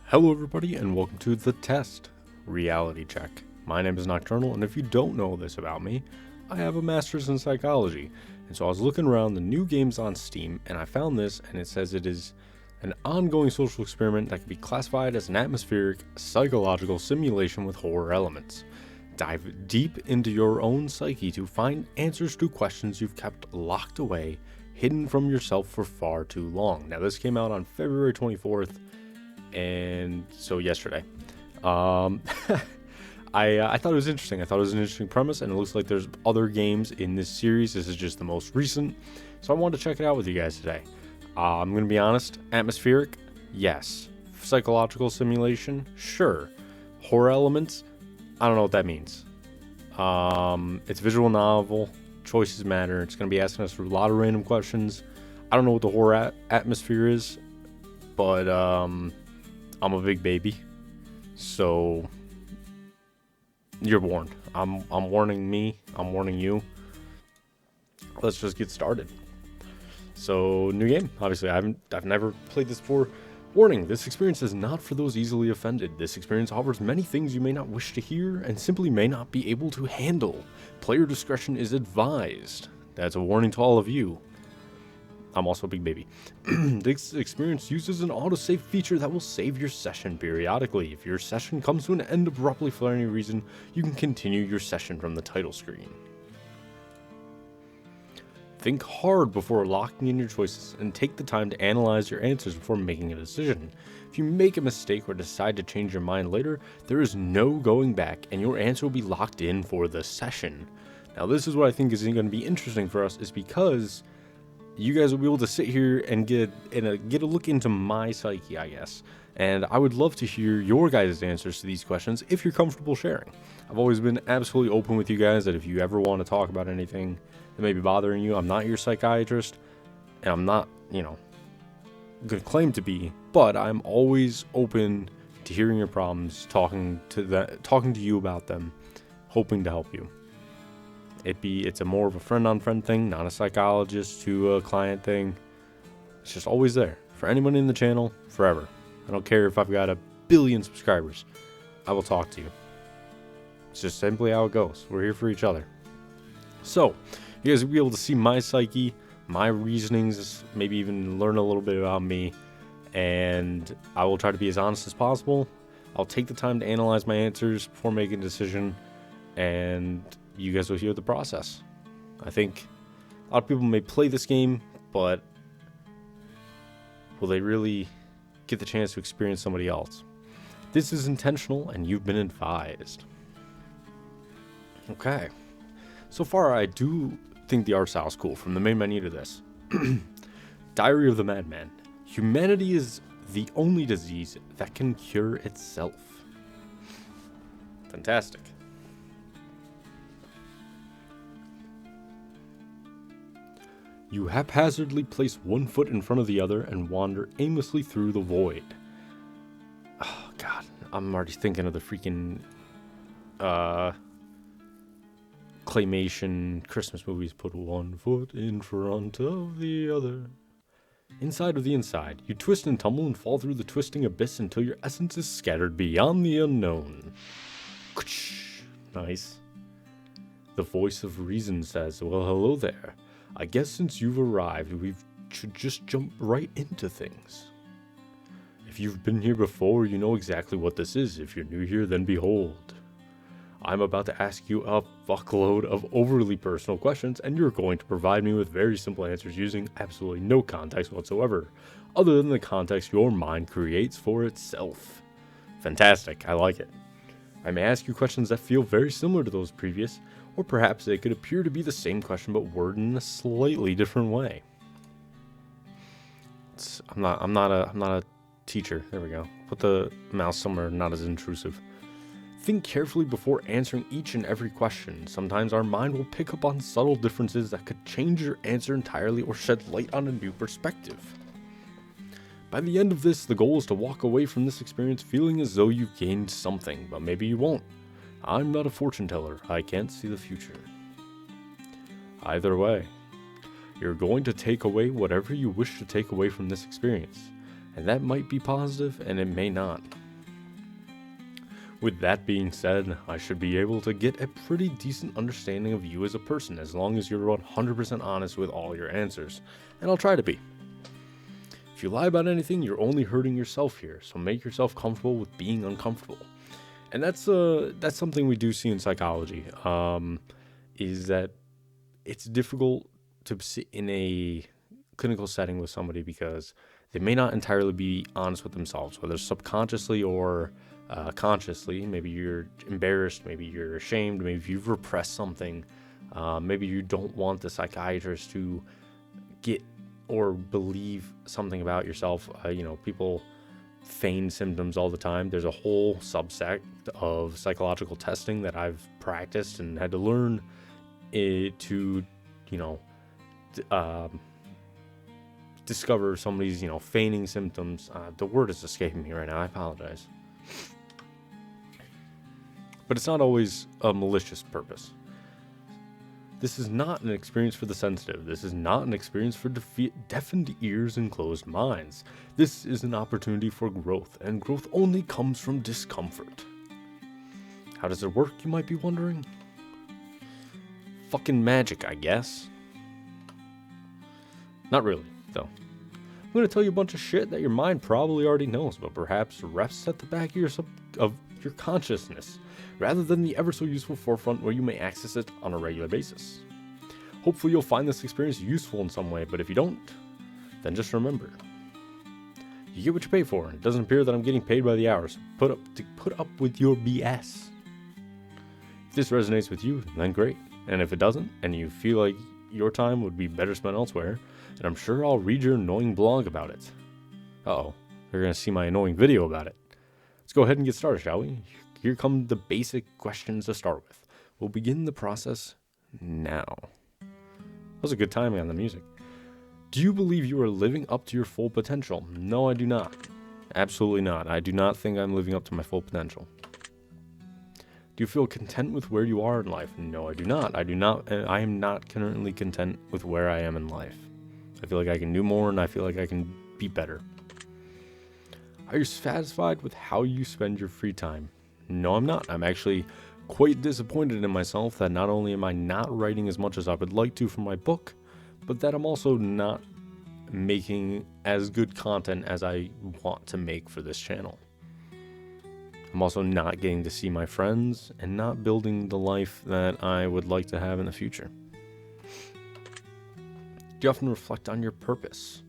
Hello everybody and welcome to The Test Reality Check. My name is Nocturnal, and if you don't know this about me, I have a master's in psychology. And so I was looking around the new games on Steam and I found this, and it says it is an ongoing social experiment that can be classified as an atmospheric psychological simulation with horror elements. Dive deep into your own psyche to find answers to questions you've kept locked away, hidden from yourself for far too long. Now this came out on February 24th. And so yesterday, I thought it was interesting. I thought it was an interesting premise, and it looks like there's other games in this series. This is just the most recent, so I wanted to check it out with you guys today. I'm going to be honest, atmospheric, yes. Psychological simulation, sure. Horror elements, I don't know what that means. It's a visual novel, choices matter. It's going to be asking us a lot of random questions. I don't know what the horror atmosphere is, but I'm a big baby, so you're warned. I'm warning me. I'm warning you. Let's just get started. So, new game. Obviously, I've never played this before. Warning: this experience is not for those easily offended. This experience offers many things you may not wish to hear and simply may not be able to handle. Player discretion is advised. That's a warning to all of you. I'm also a big baby. This experience uses an autosave feature that will save your session periodically. If your session comes to an end abruptly for any reason, you can continue your session from the title screen. Think hard before locking in your choices and take the time to analyze your answers before making a decision. If you make a mistake or decide to change your mind later, there is no going back and your answer will be locked in for the session. Now this is what I think is going to be interesting for us, is because you guys will be able to sit here and get a look into my psyche, I guess. And I would love to hear your guys' answers to these questions if you're comfortable sharing. I've always been absolutely open with you guys that if you ever want to talk about anything that may be bothering you, I'm not your psychiatrist, and I'm not, going to claim to be, but I'm always open to hearing your problems, talking to you about them, hoping to help you. It's a more of a friend-on-friend thing, not a psychologist to a client thing. It's just always there. For anyone in the channel, forever. I don't care if I've got 1 billion subscribers. I will talk to you. It's just simply how it goes. We're here for each other. So, you guys will be able to see my psyche, my reasonings, maybe even learn a little bit about me. And I will try to be as honest as possible. I'll take the time to analyze my answers before making a decision. And you guys will hear the process. I think a lot of people may play this game, but will they really get the chance to experience somebody else? This is intentional, and you've been advised. Okay. So far, I do think the art style is cool, from the main menu to this. Diary of the Madman. Humanity is the only disease that can cure itself. Fantastic. You haphazardly place one foot in front of the other and wander aimlessly through the void. Oh, God. I'm already thinking of the freaking claymation Christmas movies. Put one foot in front of the other. Inside of the inside, you twist and tumble and fall through the twisting abyss until your essence is scattered beyond the unknown. Nice. The voice of reason says, "Well, hello there. I guess since you've arrived, we should just jump right into things. If you've been here before, you know exactly what this is. If you're new here, then behold. I'm about to ask you a fuckload of overly personal questions, and you're going to provide me with very simple answers using absolutely no context whatsoever, other than the context your mind creates for itself." Fantastic, I like it. I may ask you questions that feel very similar to those previous, or perhaps they could appear to be the same question but worded in a slightly different way. I'm not a teacher. There we go. Put the mouse somewhere not as intrusive. Think carefully before answering each and every question. Sometimes our mind will pick up on subtle differences that could change your answer entirely or shed light on a new perspective. By the end of this, the goal is to walk away from this experience feeling as though you've gained something, but maybe you won't. I'm not a fortune teller. I can't see the future. Either way, you're going to take away whatever you wish to take away from this experience. And that might be positive, and it may not. With that being said, I should be able to get a pretty decent understanding of you as a person, as long as you're 100% honest with all your answers. And I'll try to be. If you lie about anything, you're only hurting yourself here, so make yourself comfortable with being uncomfortable. And that's something we do see in psychology, is that it's difficult to sit in a clinical setting with somebody because they may not entirely be honest with themselves, whether subconsciously or consciously. Maybe you're embarrassed, maybe you're ashamed, maybe you've repressed something, maybe you don't want the psychiatrist to get or believe something about yourself. People feign symptoms all the time. There's a whole subset of psychological testing that I've practiced and had to learn to discover somebody's feigning symptoms. The word is escaping me right now. I apologize. But it's not always a malicious purpose. This is not an experience for the sensitive. This is not an experience for deafened ears and closed minds. This is an opportunity for growth, and growth only comes from discomfort. How does it work, you might be wondering? Fucking magic, I guess. Not really, though. I'm going to tell you a bunch of shit that your mind probably already knows, but perhaps rests at the back of your consciousness, rather than the ever so useful forefront where you may access it on a regular basis. Hopefully you'll find this experience useful in some way, but if you don't, then just remember, you get what you pay for, and it doesn't appear that I'm getting paid by the hour, so put up with your BS. If this resonates with you, then great. And if it doesn't, and you feel like your time would be better spent elsewhere, and I'm sure I'll read your annoying blog about it. Uh-oh, you're going to see my annoying video about it. Let's go ahead and get started, shall we? Here come the basic questions to start with. We'll begin the process now. That was a good timing on the music. Do you believe you are living up to your full potential? No, I do not. Absolutely not. I do not think I'm living up to my full potential. Do you feel content with where you are in life? No, I do not. I am not currently content with where I am in life. I feel like I can do more, and I feel like I can be better. Are you satisfied with how you spend your free time? No, I'm not. I'm actually quite disappointed in myself that not only am I not writing as much as I would like to for my book, but that I'm also not making as good content as I want to make for this channel. I'm also not getting to see my friends and not building the life that I would like to have in the future. Do you often reflect on your purpose?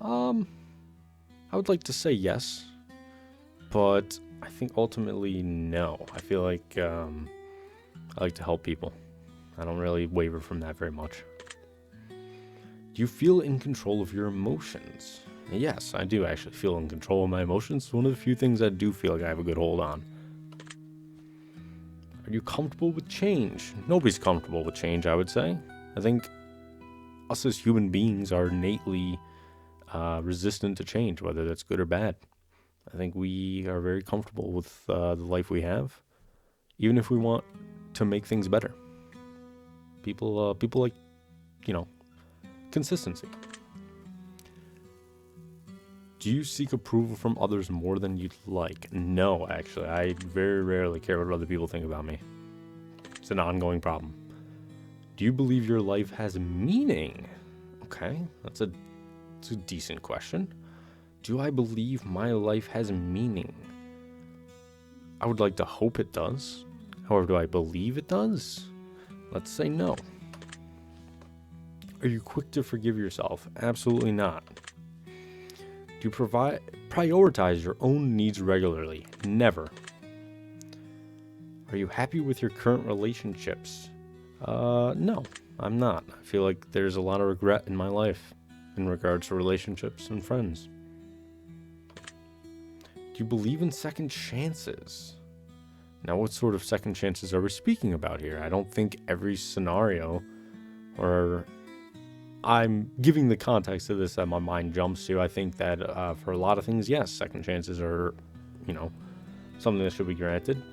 I would like to say yes, but I think ultimately no. I feel like I like to help people. I don't really waver from that very much. Do you feel in control of your emotions? Yes, I do actually feel in control of my emotions. It's one of the few things I do feel like I have a good hold on. Are you comfortable with change? Nobody's comfortable with change, I would say. I think us as human beings are innately resistant to change, whether that's good or bad. I think we are very comfortable with the life we have, even if we want to make things better. People like, consistency. Do you seek approval from others more than you'd like? No, actually. I very rarely care what other people think about me. It's an ongoing problem. Do you believe your life has meaning? Okay, that's a decent question. Do I believe my life has meaning? I would like to hope it does. However, do I believe it does? Let's say no. Are you quick to forgive yourself? Absolutely not. Do you prioritize your own needs regularly? Never. Are you happy with your current relationships? No, I'm not. I feel like there's a lot of regret in my life in regards to relationships and friends. Do you believe in second chances? Now, what sort of second chances are we speaking about here? I don't think every scenario, or I'm giving the context to this that my mind jumps to. I think that for a lot of things, yes, second chances are, something that should be granted.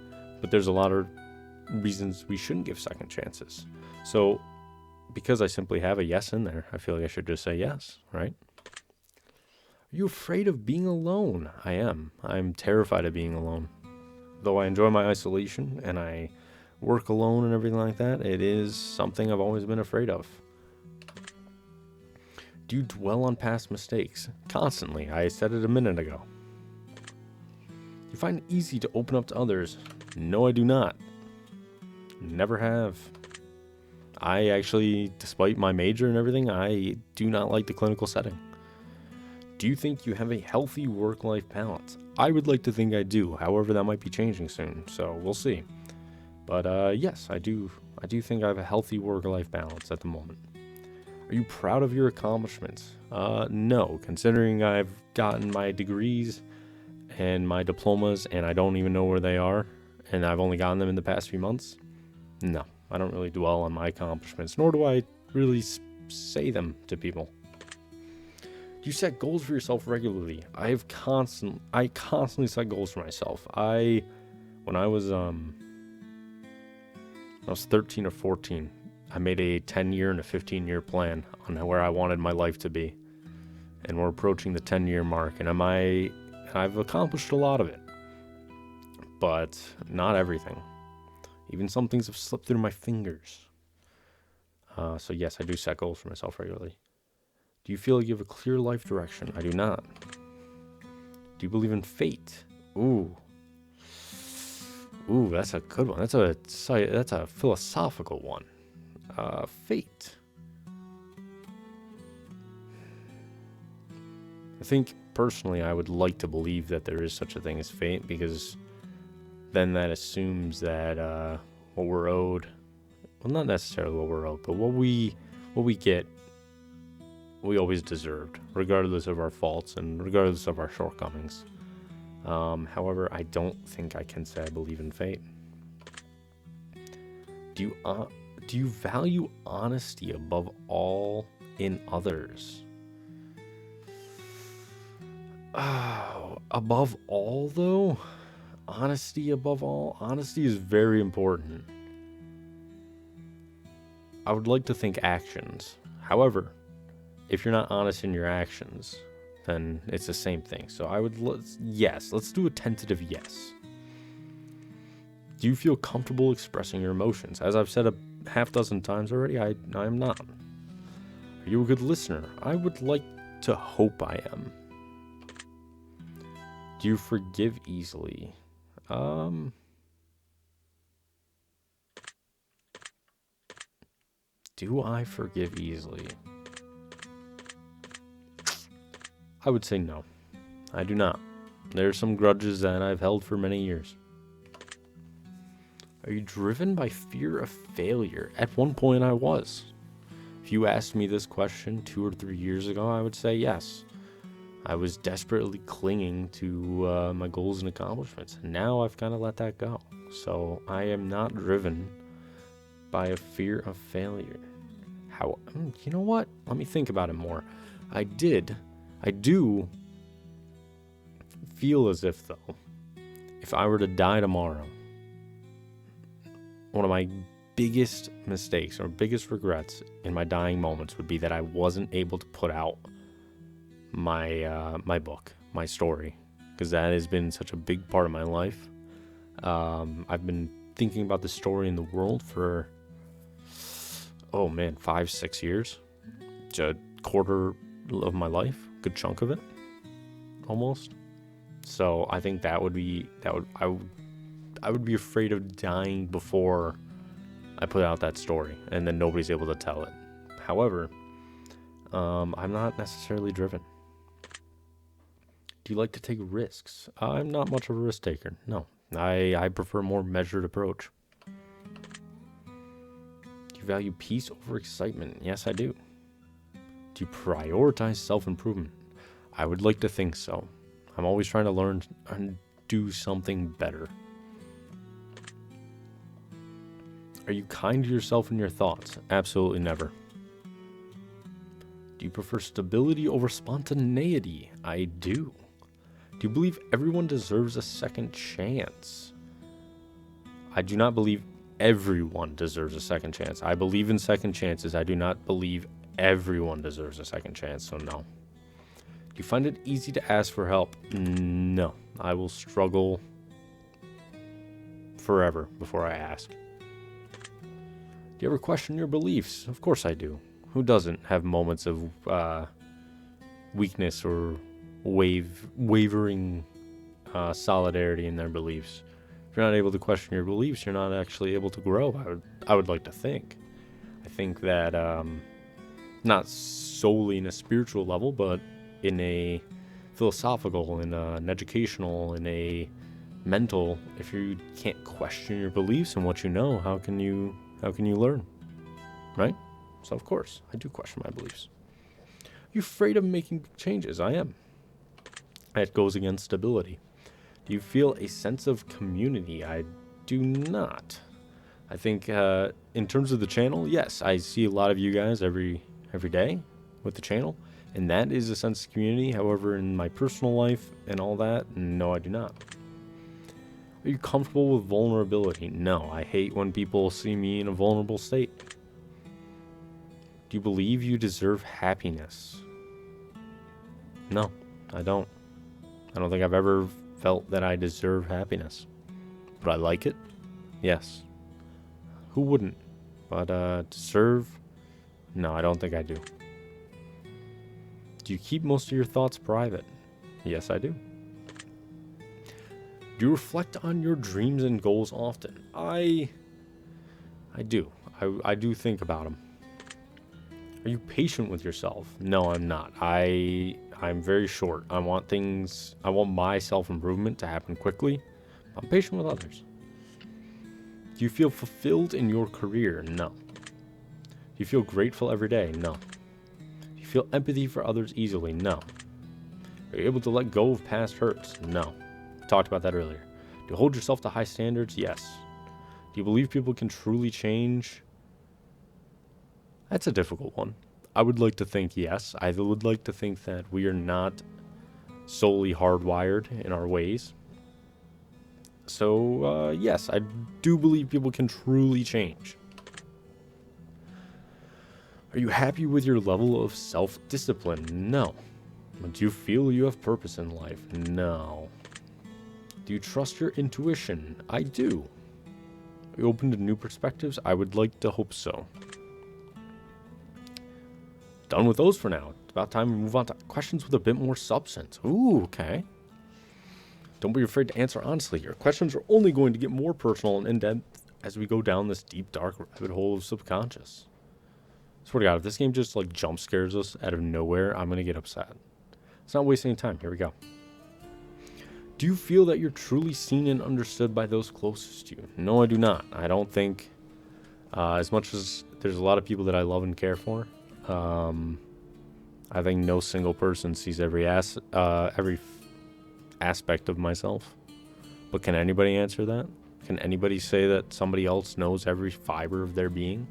But there's a lot of reasons we shouldn't give second chances. So because I simply have a yes in there, I feel like I should just say yes, right? Are you afraid of being alone? I am. I'm terrified of being alone. Though I enjoy my isolation and I work alone and everything like that, it is something I've always been afraid of. Do you dwell on past mistakes? Constantly. I said it a minute ago. Do you find it easy to open up to others? No, I do not. Never have. I actually, despite my major and everything, I do not like the clinical setting. Do you think you have a healthy work-life balance? I would like to think I do. However, that might be changing soon, so we'll see. But yes, I do think I have a healthy work-life balance at the moment. Are you proud of your accomplishments? No, considering I've gotten my degrees and my diplomas and I don't even know where they are, and I've only gotten them in the past few months. No, I don't really dwell on my accomplishments, nor do I really say them to people. Do you set goals for yourself regularly? I constantly set goals for myself. When I was 13 or 14, I made a 10-year and a 15-year plan on where I wanted my life to be. And we're approaching the 10-year mark, and I've accomplished a lot of it. But not everything. Even some things have slipped through my fingers. So yes, I do set goals for myself regularly. Do you feel like you have a clear life direction? I do not. Do you believe in fate? Ooh, that's a good one. That's a philosophical one. Fate. I think personally I would like to believe that there is such a thing as fate, because then that assumes that what we're owed, well, not necessarily what we're owed, but what we get, we always deserved, regardless of our faults and regardless of our shortcomings. However, I don't think I can say I believe in fate. Do you value honesty above all in others? Above all, though? Honesty above all? Honesty is very important. I would like to think actions. However, if you're not honest in your actions, then it's the same thing. So let's do a tentative yes. Do you feel comfortable expressing your emotions? As I've said a half dozen times already, I am not. Are you a good listener? I would like to hope I am. Do you forgive easily? Do I forgive easily? I would say no. I do not. There are some grudges that I've held for many years. Are you driven by fear of failure? At one point I was. If you asked me this question 2 or 3 years ago, I would say yes. I was desperately clinging to my goals and accomplishments. Now I've kind of let that go. So I am not driven by a fear of failure. You know what? Let me think about it more. I do feel as if, though, if I were to die tomorrow, one of my biggest mistakes or biggest regrets in my dying moments would be that I wasn't able to put out my book, my story, because that has been such a big part of my life. I've been thinking about the story in the world for 5-6 years. It's a quarter of my life, good chunk of it, almost. So I think I would be afraid of dying before I put out that story, and then nobody's able to tell it. However, I'm not necessarily driven. Do you like to take risks? I'm not much of a risk taker. No, I prefer a more measured approach. Do you value peace over excitement? Yes, I do. Do you prioritize self-improvement? I would like to think so. I'm always trying to learn and do something better. Are you kind to yourself in your thoughts? Absolutely never. Do you prefer stability over spontaneity? I do. Do you believe everyone deserves a second chance? I do not believe everyone deserves a second chance. I believe in second chances. I do not believe everyone deserves a second chance, so no. you find it easy to ask for help? No. I will struggle forever before I ask. Do you ever question your beliefs? Of course I do. Who doesn't have moments of weakness or wavering solidarity in their beliefs? If you're not able to question your beliefs, you're not actually able to grow. I would like to think. I think that not solely in a spiritual level, but in a philosophical, in an educational, in a mental, if you can't question your beliefs and what you know, how can you learn? Right? So of course, I do question my beliefs. Are you afraid of making big changes? I am. That goes against stability. Do you feel a sense of community? I do not. I think in terms of the channel, yes, I see a lot of you guys every day with the channel, and that is a sense of community. However, in my personal life and all that, no, I do not. Are you comfortable with vulnerability? No, I hate when people see me in a vulnerable state. Do you believe you deserve happiness? No, I don't. I don't think I've ever felt that I deserve happiness. But I like it? Yes. Who wouldn't? But deserve? No, I don't think I do. Do you keep most of your thoughts private? Yes, I do. Do you reflect on your dreams and goals often? I do. I do think about them. Are you patient with yourself? No, I'm not. I'm very short. I want my self-improvement to happen quickly. I'm patient with others. Do you feel fulfilled in your career? No. Do you feel grateful every day? No. Do you feel empathy for others easily? No. Are you able to let go of past hurts? No. Talked about that earlier. Do you hold yourself to high standards? Yes. Do you believe people can truly change? That's a difficult one. I would like to think yes. I would like to think that we are not solely hardwired in our ways. So, yes, I do believe people can truly change. Are you happy with your level of self-discipline? No. Do you feel you have purpose in life? No. Do you trust your intuition? I do. Are you open to new perspectives? I would like to hope so. Done with those for now. It's about time we move on to questions with a bit more substance. Ooh, okay. Don't be afraid to answer honestly here. Questions are only going to get more personal and in-depth as we go down this deep, dark rabbit hole of subconscious. Swear to God, if this game just like jump scares us out of nowhere, I'm going to get upset. It's not wasting any time. Here we go. Do you feel that you're truly seen and understood by those closest to you? No, I do not. I don't think, as much as there's a lot of people that I love and care for, I think no single person sees every aspect of myself. But can anybody answer that? Can anybody say that somebody else knows every fiber of their being?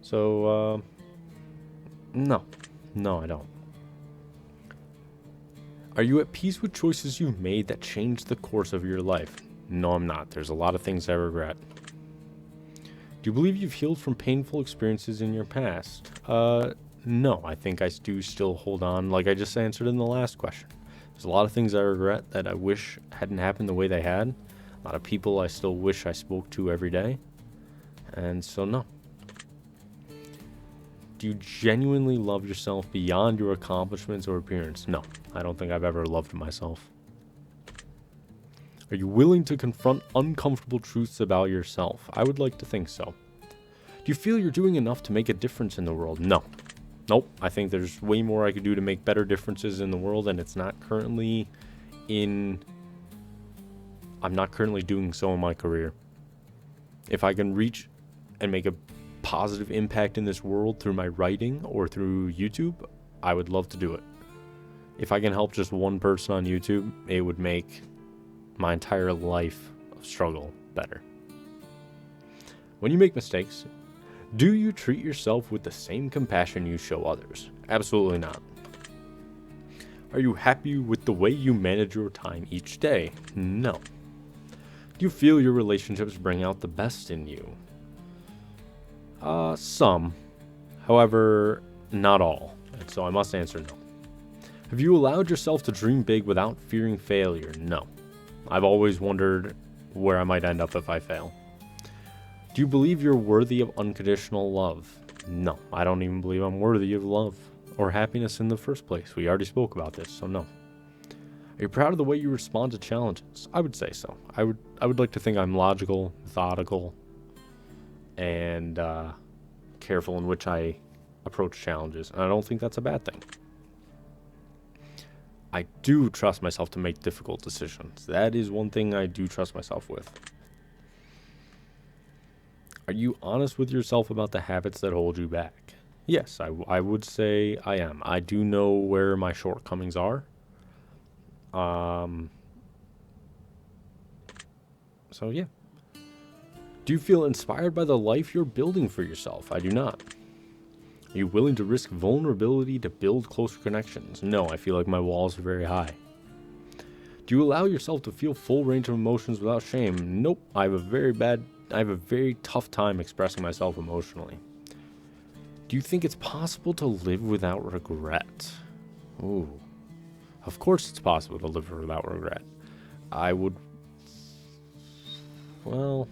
So, no, I don't. Are you at peace with choices you've made that changed the course of your life? No, I'm not. There's a lot of things I regret. Do you believe you've healed from painful experiences in your past? No, I think I do still hold on, like I just answered in the last question. There's a lot of things I regret that I wish hadn't happened the way they had. A lot of people I still wish I spoke to every day. And so, no. Do you genuinely love yourself beyond your accomplishments or appearance? No, I don't think I've ever loved myself. Are you willing to confront uncomfortable truths about yourself? I would like to think so. Do you feel you're doing enough to make a difference in the world? No. Nope. I think there's way more I could do to make better differences in the world, and it's not currently I'm not currently doing so in my career. If I can reach and make a positive impact in this world through my writing or through YouTube, I would love to do it. If I can help just one person on YouTube, it would make my entire life of struggle better. When you make mistakes, do you treat yourself with the same compassion you show others? Absolutely not. Are you happy with the way you manage your time each day? No. Do you feel your relationships bring out the best in you? Some. However, not all. And so I must answer no. Have you allowed yourself to dream big without fearing failure? No. I've always wondered where I might end up if I fail. Do you believe you're worthy of unconditional love? No, I don't even believe I'm worthy of love or happiness in the first place. We already spoke about this, so no. Are you proud of the way you respond to challenges? I would say so. I would like to think I'm logical, methodical, and careful in which I approach challenges, and I don't think that's a bad thing. I do trust myself to make difficult decisions. That is one thing I do trust myself with. Are you honest with yourself about the habits that hold you back? Yes, I would say I am. I do know where my shortcomings are. So yeah. Do you feel inspired by the life you're building for yourself? I do not. Are you willing to risk vulnerability to build closer connections? No, I feel like my walls are very high. Do you allow yourself to feel full range of emotions without shame? Nope. I have a very tough time expressing myself emotionally. Do you think it's possible to live without regret? Ooh. Of course it's possible to live without regret. Well,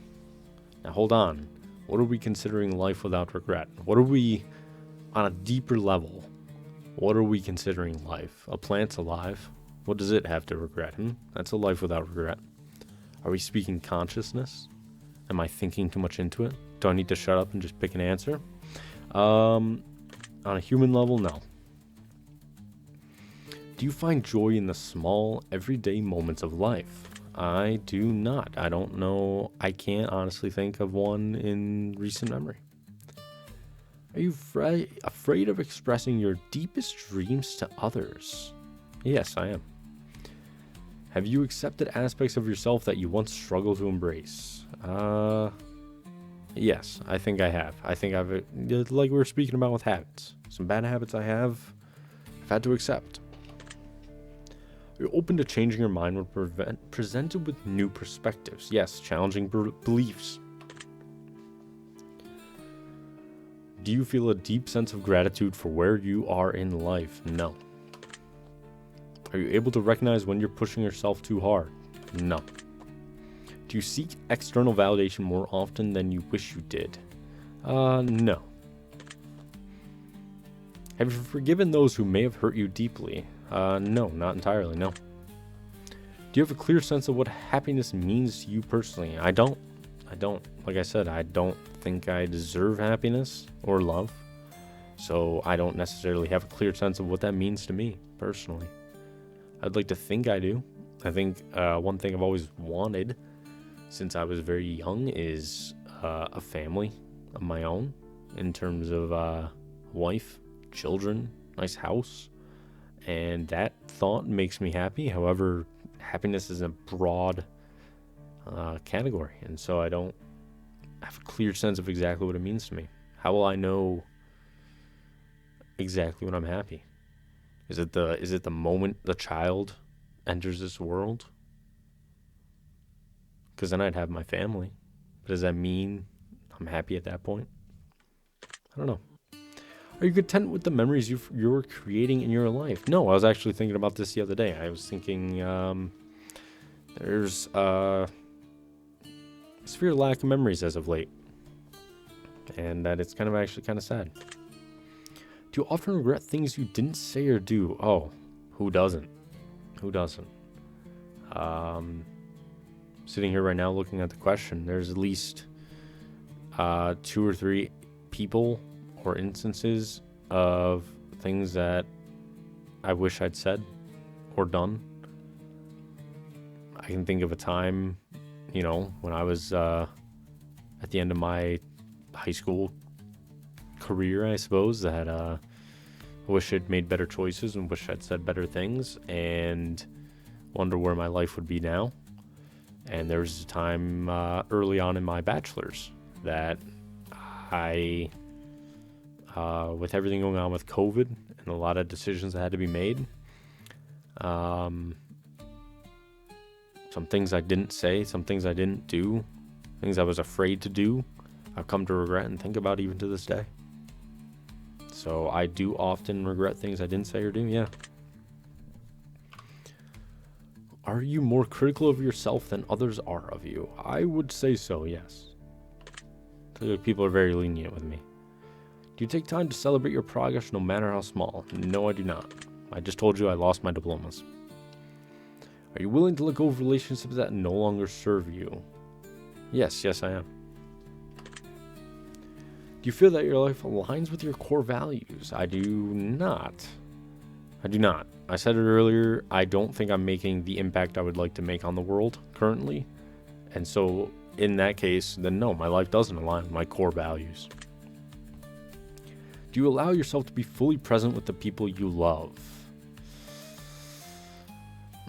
now hold on. What are we considering life without regret? What are we, on a deeper level, what are we considering life? A plant's alive. What does it have to regret? That's a life without regret. Are we speaking consciousness? Am I thinking too much into it? Do I need to shut up and just pick an answer? On a human level, no. Do you find joy in the small, everyday moments of life? I do not. I don't know. I can't honestly think of one in recent memory. Are you afraid of expressing your deepest dreams to others? Yes, I am. Have you accepted aspects of yourself that you once struggled to embrace? Yes, I think I have. I think I've, like we were speaking about with habits. Some bad habits I've had to accept. You're open to changing your mind when presented with new perspectives. Yes, challenging beliefs. Do you feel a deep sense of gratitude for where you are in life? No. Are you able to recognize when you're pushing yourself too hard? No. Do you seek external validation more often than you wish you did? No. Have you forgiven those who may have hurt you deeply? No, not entirely, no. Do you have a clear sense of what happiness means to you personally? I don't. Like I said, I don't think I deserve happiness or love. So I don't necessarily have a clear sense of what that means to me, personally. I'd like to think I do. I think one thing I've always wanted since I was very young is a family of my own, in terms of wife, children, nice house. And that thought makes me happy. However, happiness is a broad category, and so I don't have a clear sense of exactly what it means to me. How will I know exactly when I'm happy? Is it the moment the child enters this world? Because then I'd have my family. But does that mean I'm happy at that point? I don't know. Are you content with the memories you're creating in your life? No, I was actually thinking about this the other day. I was thinking there's a severe lack of memories as of late. And that it's kind of sad. Do you often regret things you didn't say or do? Oh, who doesn't? Sitting here right now looking at the question, there's at least 2 or 3 people or instances of things that I wish I'd said or done. I can think of a time, when I was at the end of my high school career, I suppose, that I wish I'd made better choices and wish I'd said better things, and wonder where my life would be now. And there was a time early on in my bachelor's that I, with everything going on with COVID and a lot of decisions that had to be made, some things I didn't say, some things I didn't do, things I was afraid to do, I've come to regret and think about even to this day. So I do often regret things I didn't say or do, yeah. Are you more critical of yourself than others are of you? I would say so, yes. People are very lenient with me. Do you take time to celebrate your progress no matter how small? No, I do not. I just told you I lost my diplomas. Are you willing to let go of relationships that no longer serve you? Yes, I am. Do you feel that your life aligns with your core values? I do not. I said it earlier, I don't think I'm making the impact I would like to make on the world currently. And so, in that case, then no, my life doesn't align with my core values. Do you allow yourself to be fully present with the people you love?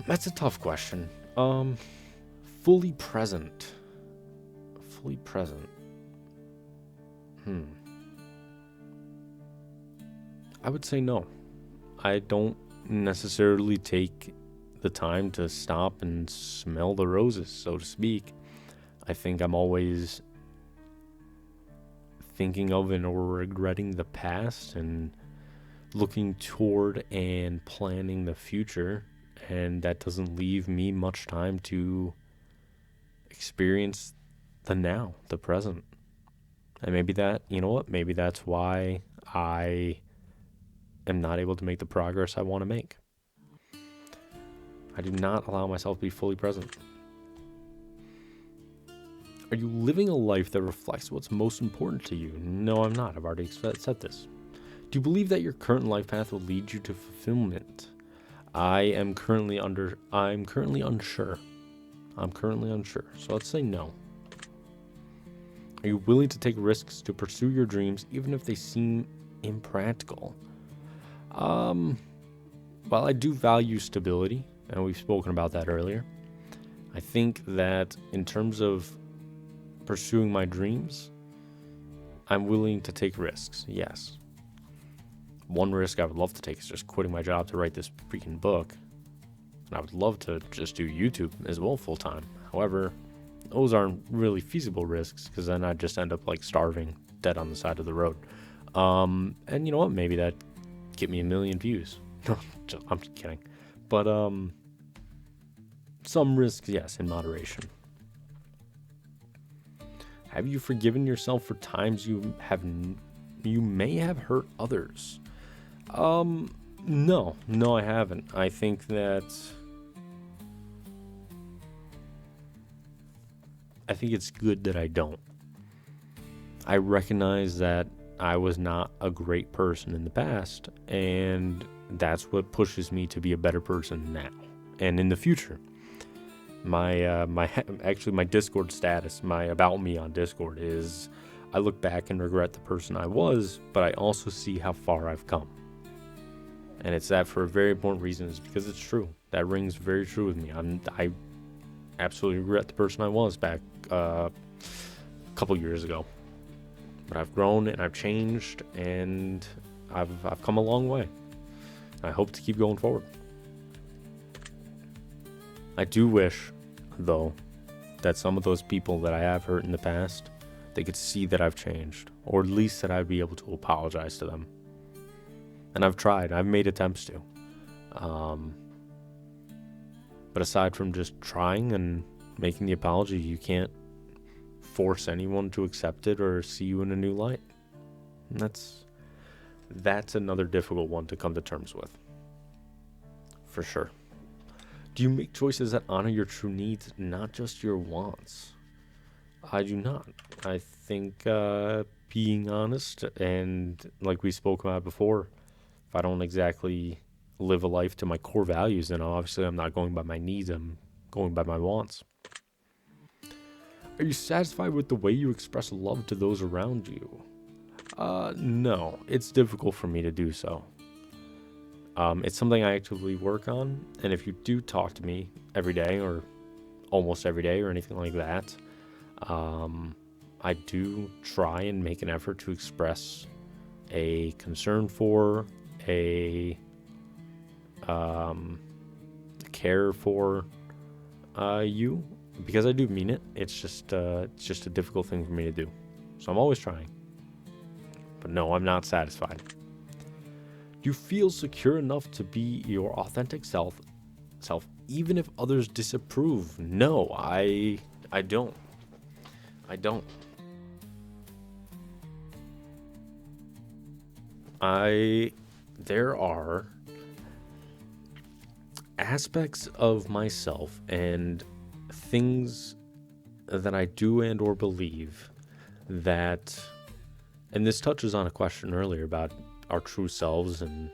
That's a tough question. Fully present. I would say no. I don't necessarily take the time to stop and smell the roses, so to speak. I think I'm always thinking of and or regretting the past and looking toward and planning the future, and that doesn't leave me much time to experience the now, the present. And maybe that's why I am not able to make the progress I want to make. I do not allow myself to be fully present. Are you living a life that reflects what's most important to you? No, I'm not. I've already said this. Do you believe that your current life path will lead you to fulfillment? I'm currently unsure. So let's say no. Are you willing to take risks to pursue your dreams even if they seem impractical? While I do value stability, and we've spoken about that earlier, I think that in terms of pursuing my dreams, I'm willing to take risks, yes. One risk I would love to take is just quitting my job to write this freaking book. And I would love to just do YouTube as well full time. However, those aren't really feasible risks because then I'd just end up like starving, dead on the side of the road. And you know what? Maybe that'd get me 1 million views. I'm just kidding. But some risks, yes, in moderation. Have you forgiven yourself for times you may have hurt others? No, I haven't. I think it's good that I don't. I recognize that I was not a great person in the past, and that's what pushes me to be a better person now and in the future. My Discord status, my about me on Discord is, I look back and regret the person I was, but I also see how far I've come. And it's that for a very important reason, is because it's true. That rings very true with me. I absolutely regret the person I was back a couple years ago. But I've grown and I've changed and I've come a long way. I hope to keep going forward. I do wish, though, that some of those people that I have hurt in the past, they could see that I've changed, or at least that I'd be able to apologize to them. And I've tried. I've made attempts to. But aside from just trying and making the apology, you can't force anyone to accept it or see you in a new light. And that's another difficult one to come to terms with. For sure. Do you make choices that honor your true needs, not just your wants? I do not. I think being honest, and like we spoke about before, if I don't exactly live a life to my core values, then obviously I'm not going by my needs, I'm going by my wants. Are you satisfied with the way you express love to those around you? No, it's difficult for me to do so. It's something I actively work on, and if you do talk to me every day or almost every day or anything like that, I do try and make an effort to express a concern for, a care for you, because I do mean it. It's just a difficult thing for me to do. So I'm always trying. But no, I'm not satisfied. Do you feel secure enough to be your authentic self even if others disapprove. No, I don't. I don't. There are aspects of myself and things that I do and or believe that, and this touches on a question earlier about our true selves and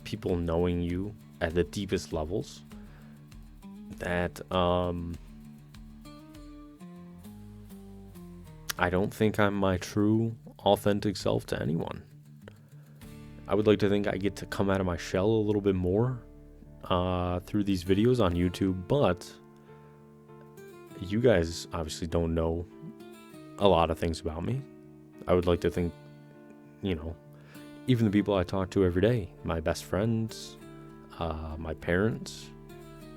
people knowing you at the deepest levels, that I don't think I'm my true, authentic self to anyone. I would like to think I get to come out of my shell a little bit more through these videos on YouTube, but you guys obviously don't know a lot of things about me. I would like to think, even the people I talk to every day, my best friends, my parents,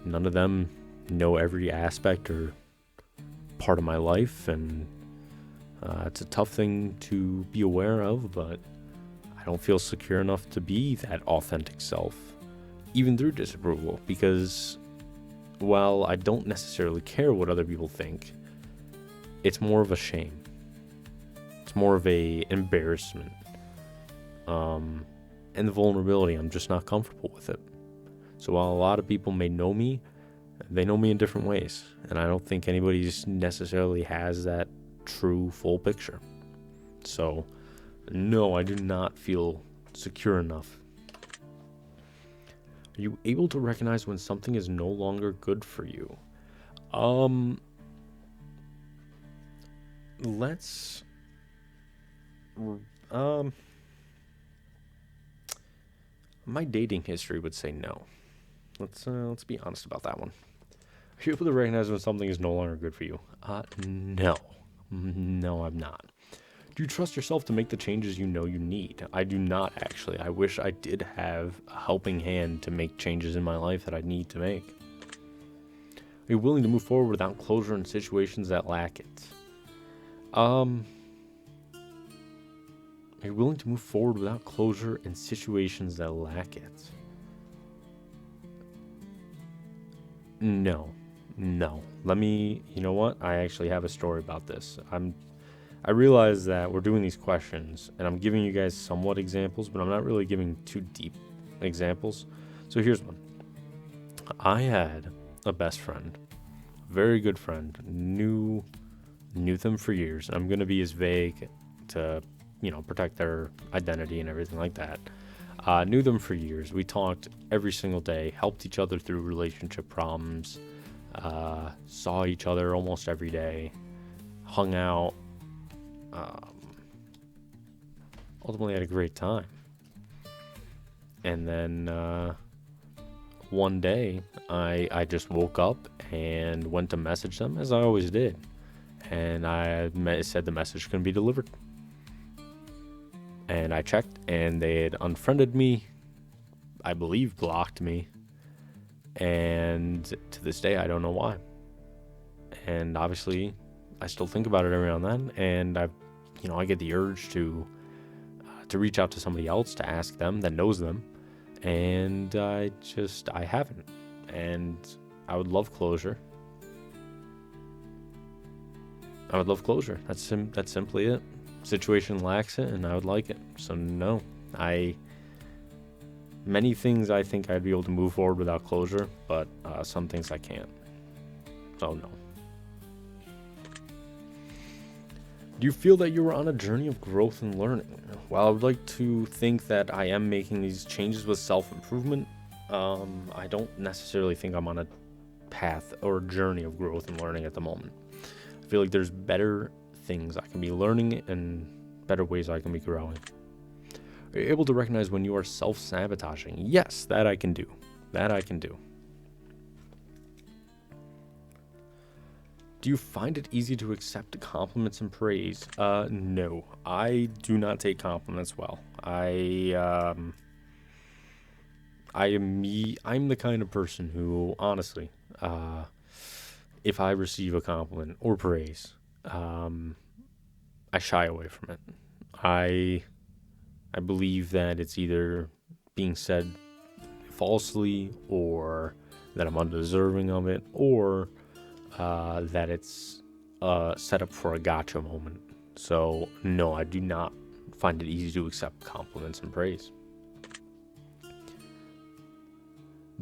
none of them know every aspect or part of my life, and it's a tough thing to be aware of, but I don't feel secure enough to be that authentic self, even through disapproval, because while I don't necessarily care what other people think, it's more of a shame. It's more of a embarrassment. And the vulnerability, I'm just not comfortable with it. So while a lot of people may know me, they know me in different ways, and I don't think anybody just necessarily has that true full picture. So no, I do not feel secure enough. Are you able to recognize when something is no longer good for you? My dating history would say no. Let's be honest about that one. Are you able to recognize when something is no longer good for you? No. No, I'm not. Do you trust yourself to make the changes you know you need? I do not, actually. I wish I did have a helping hand to make changes in my life that I need to make. Are you willing to move forward without closure in situations that lack it? Are you willing to move forward without closure in situations that lack it? No. You know what? I actually have a story about this. I realize that we're doing these questions, and I'm giving you guys somewhat examples, but I'm not really giving too deep examples. So here's one. I had a best friend, very good friend, knew them for years. I'm going to be as vague to, protect their identity and everything like that. Knew them for years. We talked every single day, helped each other through relationship problems, saw each other almost every day, hung out, ultimately had a great time. And then one day I just woke up and went to message them, as I always did, and I said the message couldn't be delivered. And I checked, and they had unfriended me, I believe blocked me, and to this day I don't know why. And obviously I still think about it every now and then, and I get the urge to reach out to somebody else to ask them that knows them, and I haven't. And I would love closure. That's simply it. Situation lacks it, and I would like it. So no, many things I think I'd be able to move forward without closure, but some things I can't. So no. Do you feel that you are on a journey of growth and learning? While I would like to think that I am making these changes with self-improvement, I don't necessarily think I'm on a path or journey of growth and learning at the moment. I feel like there's better things I can be learning and better ways I can be growing. Are you able to recognize when you are self-sabotaging? Yes, that I can do. Do you find it easy to accept compliments and praise? No, I do not take compliments well. I'm the kind of person who, honestly, if I receive a compliment or praise, I shy away from it. I believe that it's either being said falsely, or that I'm undeserving of it, or that it's set up for a gotcha moment. So, no, I do not find it easy to accept compliments and praise.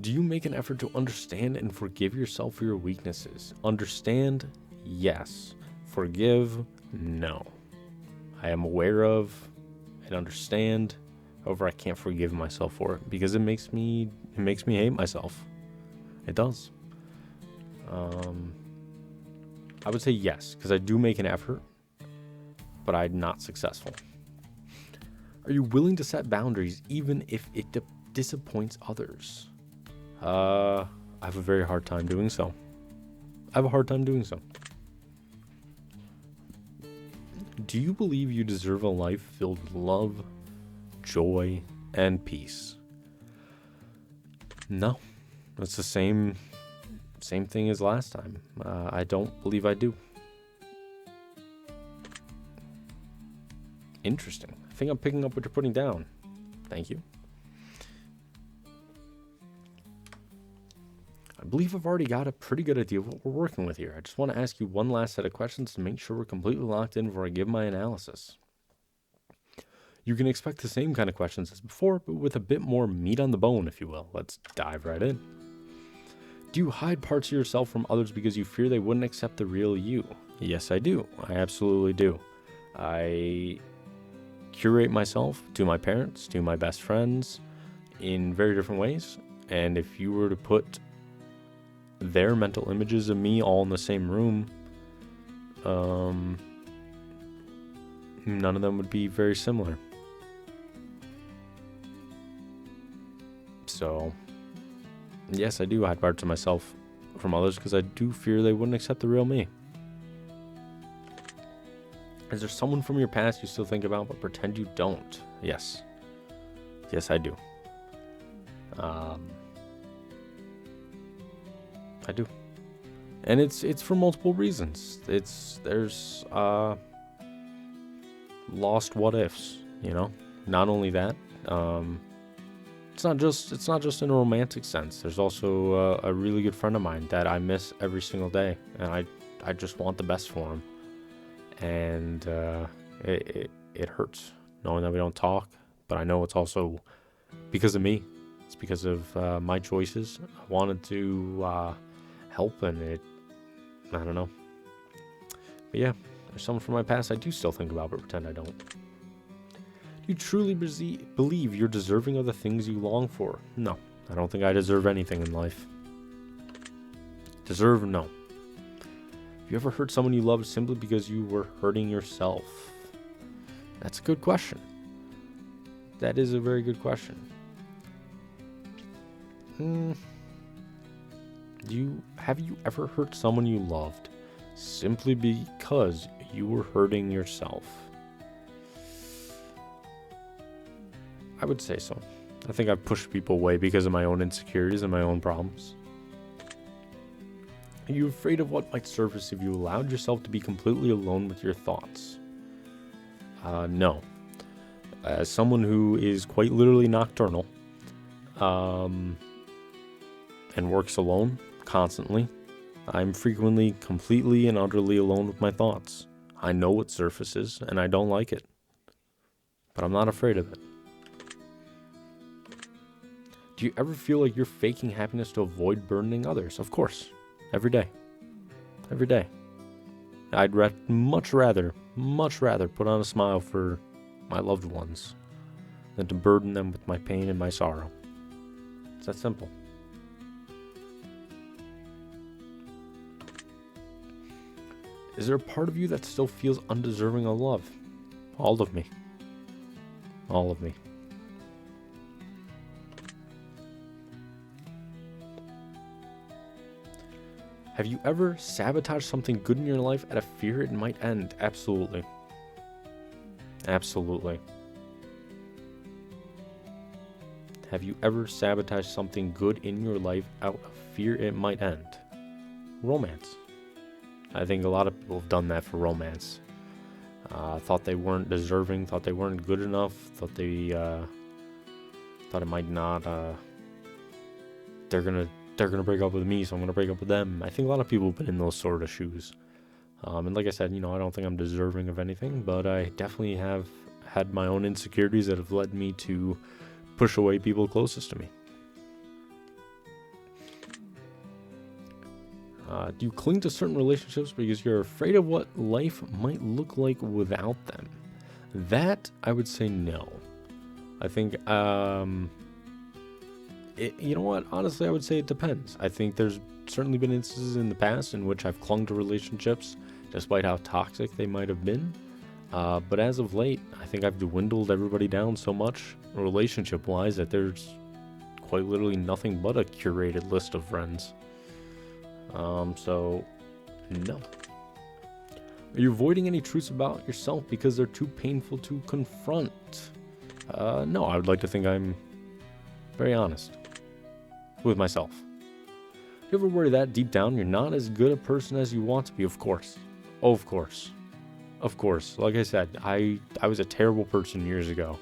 Do you make an effort to understand and forgive yourself for your weaknesses? Understand? Yes. Forgive? No. I am aware of and understand. However, I can't forgive myself for it because it makes me hate myself. It does. I would say yes, because I do make an effort, but I'm not successful. Are you willing to set boundaries even if it disappoints others? I have a very hard time doing so. Do you believe you deserve a life filled with love, joy, and peace? No. It's the same thing as last time. I don't believe I do. Interesting. I think I'm picking up what you're putting down. Thank you. I believe I've already got a pretty good idea of what we're working with here. I just want to ask you one last set of questions to make sure we're completely locked in before I give my analysis. You can expect the same kind of questions as before, but with a bit more meat on the bone, if you will. Let's dive right in. Do you hide parts of yourself from others because you fear they wouldn't accept the real you? Yes, I do. I absolutely do. I curate myself to my parents, to my best friends, in very different ways. And if you were to put their mental images of me all in the same room, none of them would be very similar. So, yes, I do hide parts of myself from others because I do fear they wouldn't accept the real me. Is there someone from your past you still think about but pretend you don't? Yes. Yes, I do. I do. And it's for multiple reasons. There's lost what ifs, you know? Not only that, it's not just in a romantic sense. There's also a really good friend of mine that I miss every single day, and I just want the best for him. And it hurts knowing that we don't talk, but I know it's also because of me. It's because of my choices. I wanted to help, and I don't know. But yeah, there's someone from my past I do still think about, but pretend I don't. Do you truly believe you're deserving of the things you long for? No, I don't think I deserve anything in life. Deserve? No. Have you ever hurt someone you loved simply because you were hurting yourself? That's a good question. That is a very good question. Have you ever hurt someone you loved simply because you were hurting yourself? I would say so. I think I've pushed people away because of my own insecurities and my own problems. Are you afraid of what might surface if you allowed yourself to be completely alone with your thoughts? No. As someone who is quite literally nocturnal, and works alone constantly, I'm frequently completely and utterly alone with my thoughts. I know what surfaces, and I don't like it. But I'm not afraid of it. Do you ever feel like you're faking happiness to avoid burdening others? Of course. Every day. Every day. I'd much rather put on a smile for my loved ones than to burden them with my pain and my sorrow. It's that simple. Is there a part of you that still feels undeserving of love? All of me. All of me. Have you ever sabotaged something good in your life out of fear it might end? Absolutely. Absolutely. Have you ever sabotaged something good in your life out of fear it might end? Romance. I think a lot of people have done that for romance. Thought they weren't deserving, thought they weren't good enough, thought it might not they're gonna break up with me, so I'm gonna break up with them. I think a lot of people have been in those sort of shoes. And like I said, I don't think I'm deserving of anything, but I definitely have had my own insecurities that have led me to push away people closest to me. Do you cling to certain relationships because you're afraid of what life might look like without them? That, I would say no. I think, you know what? Honestly, I would say it depends. I think there's certainly been instances in the past in which I've clung to relationships despite how toxic they might have been. But as of late, I think I've dwindled everybody down so much relationship-wise that there's quite literally nothing but a curated list of friends. So, no. Are you avoiding any truths about yourself because they're too painful to confront? No, I would like to think I'm very honest with myself. Do you ever worry that deep down you're not as good a person as you want to be? Of course. Of course. Of course. Like I said, I was a terrible person years ago.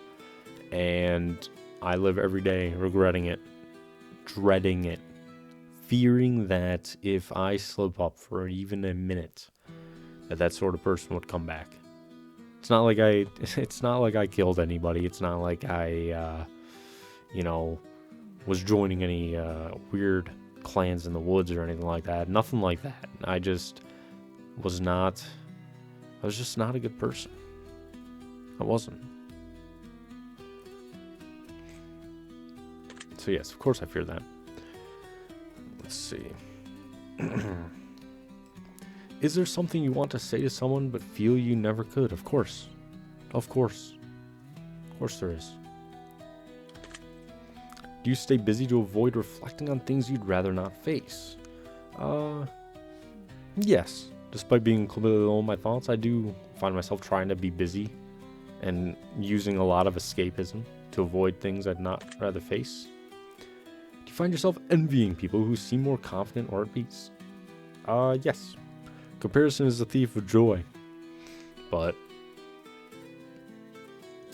And I live every day regretting it, dreading it, fearing that if I slip up for even a minute, that sort of person would come back. It's not like I killed anybody. It's not like I, was joining any weird clans in the woods or anything like that. Nothing like that. I was just not a good person. I wasn't. So yes, of course I fear that. Let's see. Is there something you want to say to someone but feel you never could? Of course. Of course. Of course there is. Do you stay busy to avoid reflecting on things you'd rather not face? Yes. Despite being completely alone with my thoughts, I do find myself trying to be busy and using a lot of escapism to avoid things I'd not rather face. Do you find yourself envying people who seem more confident or at peace? Yes. Comparison is the thief of joy. But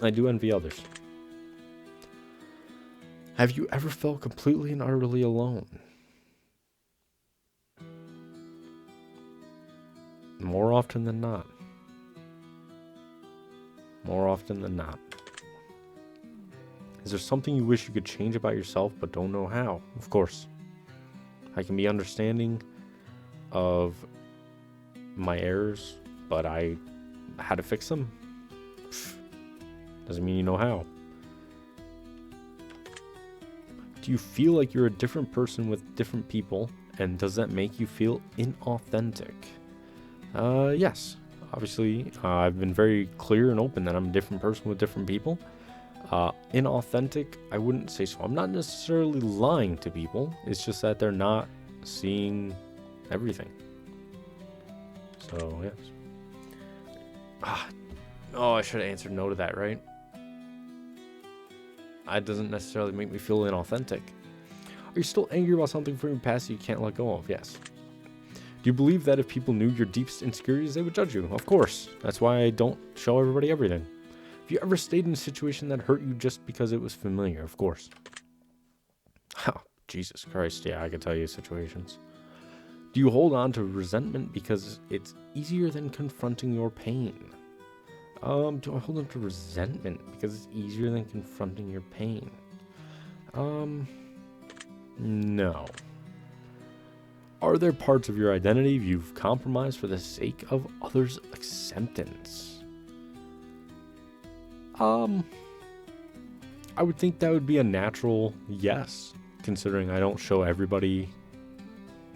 I do envy others. Have you ever felt completely and utterly alone? More often than not. More often than not. Is there something you wish you could change about yourself but don't know how? Of course. I can be understanding of my errors, but how to fix them? Doesn't mean you know how. Do you feel like you're a different person with different people, and does that make you feel inauthentic? Yes. Obviously, I've been very clear and open that I'm a different person with different people. Inauthentic, I wouldn't say so. I'm not necessarily lying to people. It's just that they're not seeing everything. So, yes. I should have answered no to that, right? That doesn't necessarily make me feel inauthentic. Are you still angry about something from your past that you can't let go of? Yes. Do you believe that if people knew your deepest insecurities, they would judge you? Of course. That's why I don't show everybody everything. Have you ever stayed in a situation that hurt you just because it was familiar? Of course. Oh, Jesus Christ. Yeah, I could tell you situations. Do you hold on to resentment because it's easier than confronting your pain? Do I hold on to resentment because it's easier than confronting your pain? No. Are there parts of your identity you've compromised for the sake of others' acceptance? I would think that would be a natural yes, considering I don't show everybody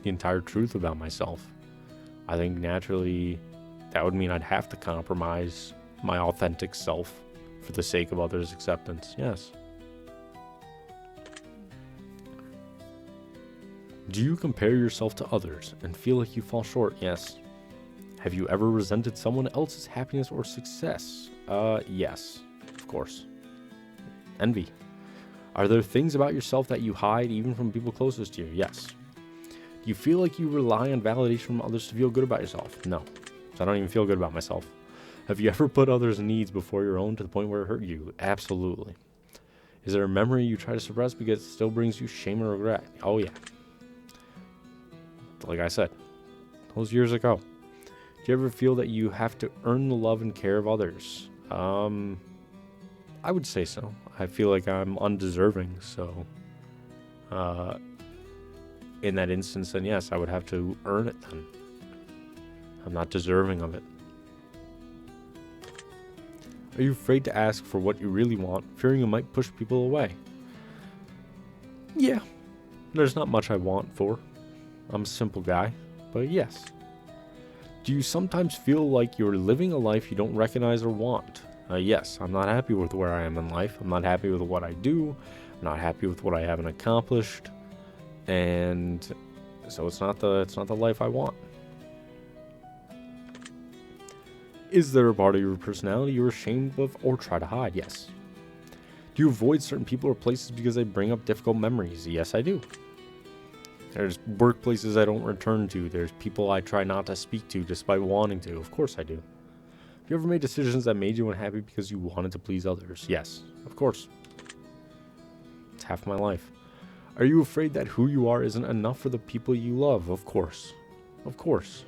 the entire truth about myself. I think naturally that would mean I'd have to compromise my authentic self for the sake of others' acceptance. Yes. Do you compare yourself to others and feel like you fall short? Yes. Have you ever resented someone else's happiness or success? Yes, of course. Envy. Are there things about yourself that you hide even from people closest to you? Yes. Do you feel like you rely on validation from others to feel good about yourself? No. So I don't even feel good about myself. Have you ever put others' needs before your own to the point where it hurt you? Absolutely. Is there a memory you try to suppress because it still brings you shame or regret? Oh yeah. Like I said, those years ago. Do you ever feel that you have to earn the love and care of others? I would say so. I feel like I'm undeserving, so in that instance, then yes, I would have to earn it then. I'm not deserving of it. Are you afraid to ask for what you really want, fearing you might push people away? Yeah, there's not much I want for. I'm a simple guy, but yes. Do you sometimes feel like you're living a life you don't recognize or want? Yes, I'm not happy with where I am in life. I'm not happy with what I do. I'm not happy with what I haven't accomplished. And so it's not the life I want. Is there a part of your personality you're ashamed of or try to hide? Yes. Do you avoid certain people or places because they bring up difficult memories? Yes, I do. There's workplaces I don't return to. There's people I try not to speak to despite wanting to. Of course I do. Have you ever made decisions that made you unhappy because you wanted to please others? Yes, of course. It's half my life. Are you afraid that who you are isn't enough for the people you love? Of course. Of course.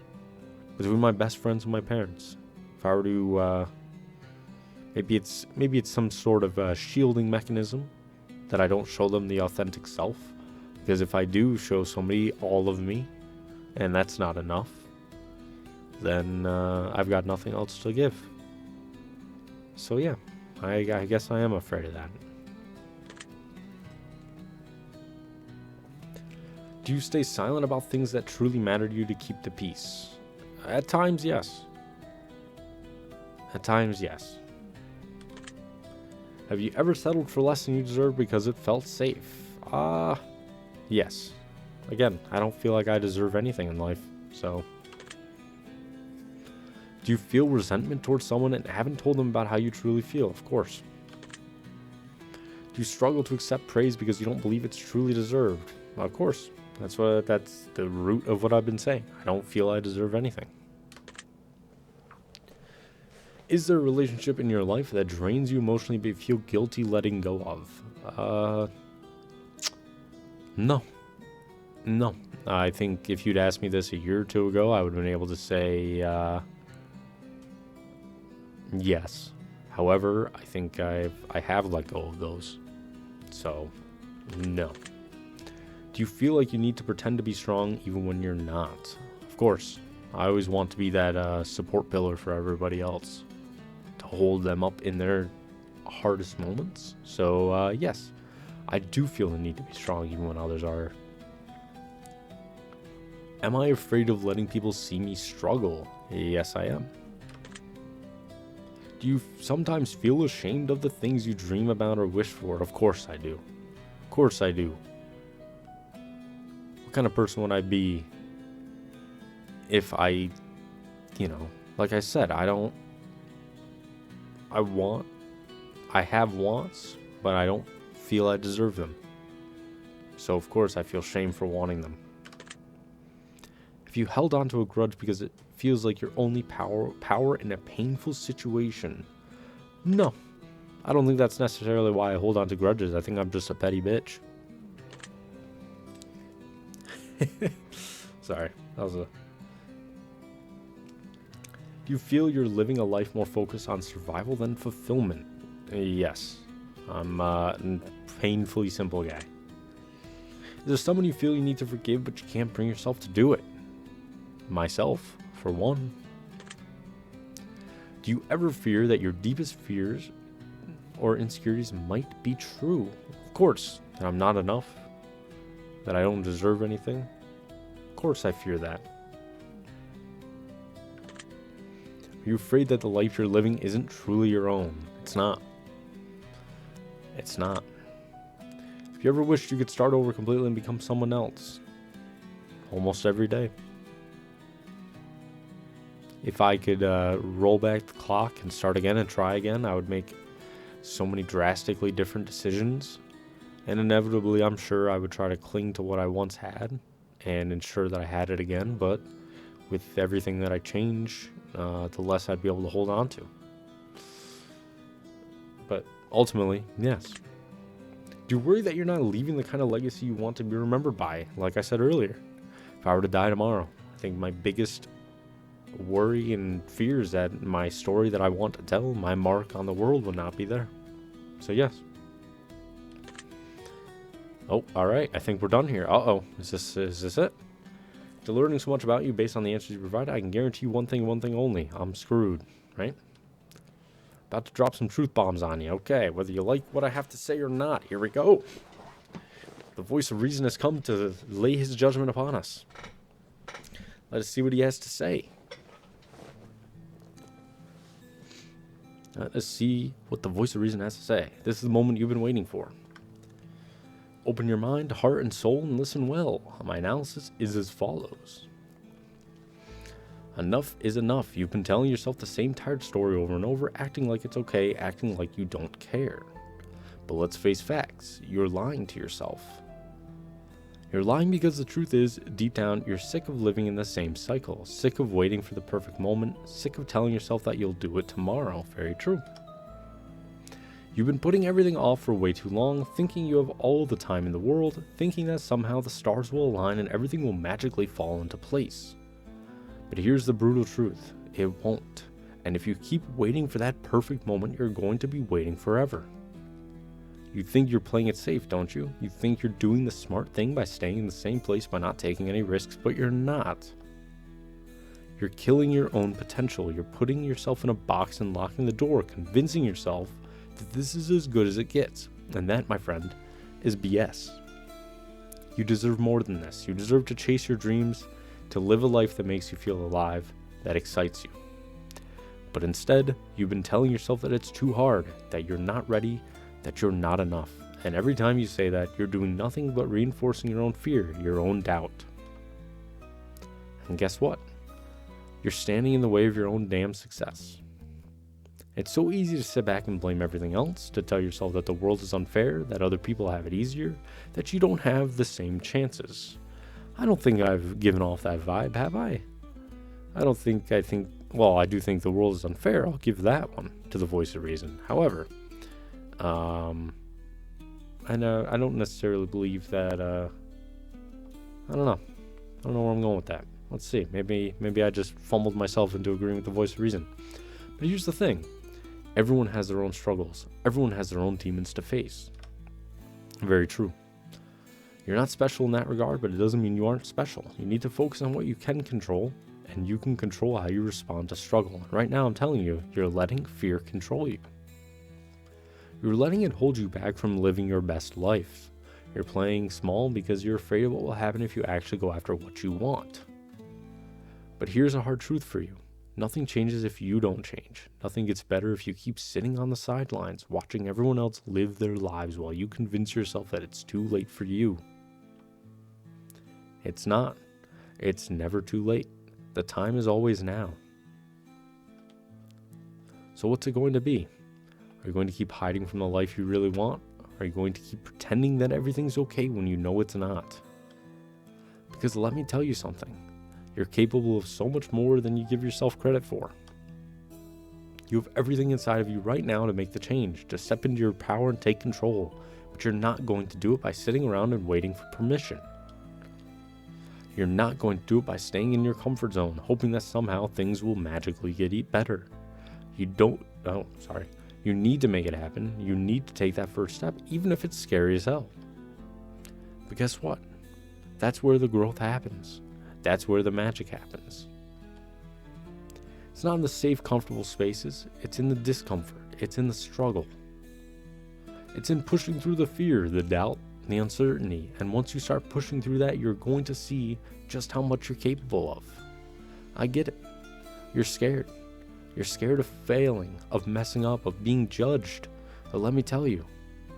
Between my best friends and my parents. If I were to, maybe it's some sort of shielding mechanism that I don't show them the authentic self. Because if I do show somebody all of me, and that's not enough, then I've got nothing else to give. So yeah, I guess I am afraid of that. Do you stay silent about things that truly matter to you to keep the peace? At times, yes. At times, yes. Have you ever settled for less than you deserve because it felt safe? Yes. Again, I don't feel like I deserve anything in life, so. Do you feel resentment towards someone and haven't told them about how you truly feel? Of course. Do you struggle to accept praise because you don't believe it's truly deserved? Of course. That's the root of what I've been saying. I don't feel I deserve anything. Is there a relationship in your life that drains you emotionally but you feel guilty letting go of? No. I think if you'd asked me this a year or two ago, I would have been able to say yes. However, I think I have let go of those. So, no. Do you feel like you need to pretend to be strong even when you're not? Of course. I always want to be that support pillar for everybody else. To hold them up in their hardest moments. So, yes. I do feel the need to be strong even when others are. Am I afraid of letting people see me struggle? Yes, I am. Do you sometimes feel ashamed of the things you dream about or wish for? Of course I do. Of course I do. What kind of person would I be if I, like I said, I have wants, but I don't feel I deserve them. So of course I feel shame for wanting them. If you held on to a grudge because it feels like your only power in a painful situation. No. I don't think that's necessarily why I hold on to grudges. I think I'm just a petty bitch. Sorry. Do you feel you're living a life more focused on survival than fulfillment? Yes. I'm a painfully simple guy. Is there someone you feel you need to forgive but you can't bring yourself to do it? Myself, for one. Do you ever fear that your deepest fears or insecurities might be true? Of course, that I'm not enough, that I don't deserve anything. Of course I fear that. Are you afraid that the life you're living isn't truly your own? It's not. It's not. If you ever wished you could start over completely and become someone else? Almost every day. If I could roll back the clock and start again and try again, I would make so many drastically different decisions. And inevitably, I'm sure I would try to cling to what I once had and ensure that I had it again. But with everything that I change, the less I'd be able to hold on to. But ultimately, yes. Do you worry that you're not leaving the kind of legacy you want to be remembered by? Like I said earlier, if I were to die tomorrow, I think my biggest worry and fear is that my story that I want to tell, my mark on the world, will not be there. So yes. Oh, all right. I think we're done here. Is this it? After learning so much about you based on the answers you provide, I can guarantee you one thing only. I'm screwed, right? About to drop some truth bombs on you. Okay, whether you like what I have to say or not, here we go. The voice of reason has come to lay his judgment upon us. Let us see what he has to say. Let us see what the voice of reason has to say. This is the moment you've been waiting for. Open your mind, heart, and soul and listen well. My analysis is as follows. Enough is enough. You've been telling yourself the same tired story over and over, acting like it's okay, acting like you don't care. But let's face facts. You're lying to yourself. You're lying because the truth is, deep down, you're sick of living in the same cycle, sick of waiting for the perfect moment, sick of telling yourself that you'll do it tomorrow. Very true. You've been putting everything off for way too long, thinking you have all the time in the world, thinking that somehow the stars will align and everything will magically fall into place. But here's the brutal truth. It won't. And if you keep waiting for that perfect moment, you're going to be waiting forever. You think you're playing it safe, don't you? You think you're doing the smart thing by staying in the same place, by not taking any risks, but you're not. You're killing your own potential. You're putting yourself in a box and locking the door, convincing yourself that this is as good as it gets. And that, my friend, is BS. You deserve more than this. You deserve to chase your dreams, to live a life that makes you feel alive, that excites you. But instead, you've been telling yourself that it's too hard, that you're not ready, that you're not enough. And every time you say that, you're doing nothing but reinforcing your own fear, your own doubt. And guess what? You're standing in the way of your own damn success. It's so easy to sit back and blame everything else, to tell yourself that the world is unfair, that other people have it easier, that you don't have the same chances. I don't think I've given off that vibe, have I? I do think the world is unfair. I'll give that one to the voice of reason. However, I don't necessarily believe that, I don't know where I'm going with that. Let's see. Maybe I just fumbled myself into agreeing with the voice of reason. But here's the thing. Everyone has their own struggles. Everyone has their own demons to face. Very true. You're not special in that regard, but it doesn't mean you aren't special. You need to focus on what you can control, and you can control how you respond to struggle. And right now, I'm telling you, you're letting fear control you. You're letting it hold you back from living your best life. You're playing small because you're afraid of what will happen if you actually go after what you want. But here's a hard truth for you. Nothing changes if you don't change. Nothing gets better if you keep sitting on the sidelines, watching everyone else live their lives while you convince yourself that it's too late for you. It's not. It's never too late. The time is always now. So what's it going to be? Are you going to keep hiding from the life you really want? Are you going to keep pretending that everything's okay when you know it's not? Because let me tell you something. You're capable of so much more than you give yourself credit for. You have everything inside of you right now to make the change, to step into your power and take control, but you're not going to do it by sitting around and waiting for permission. You're not going to do it by staying in your comfort zone, hoping that somehow things will magically get better. You need to make it happen. You need to take that first step, even if it's scary as hell. But guess what? That's where the growth happens. That's where the magic happens. It's not in the safe, comfortable spaces. It's in the discomfort. It's in the struggle. It's in pushing through the fear, the doubt, the uncertainty. And once you start pushing through that, you're going to see just how much you're capable of. I get it. You're scared. You're scared of failing, of messing up, of being judged. But let me tell you,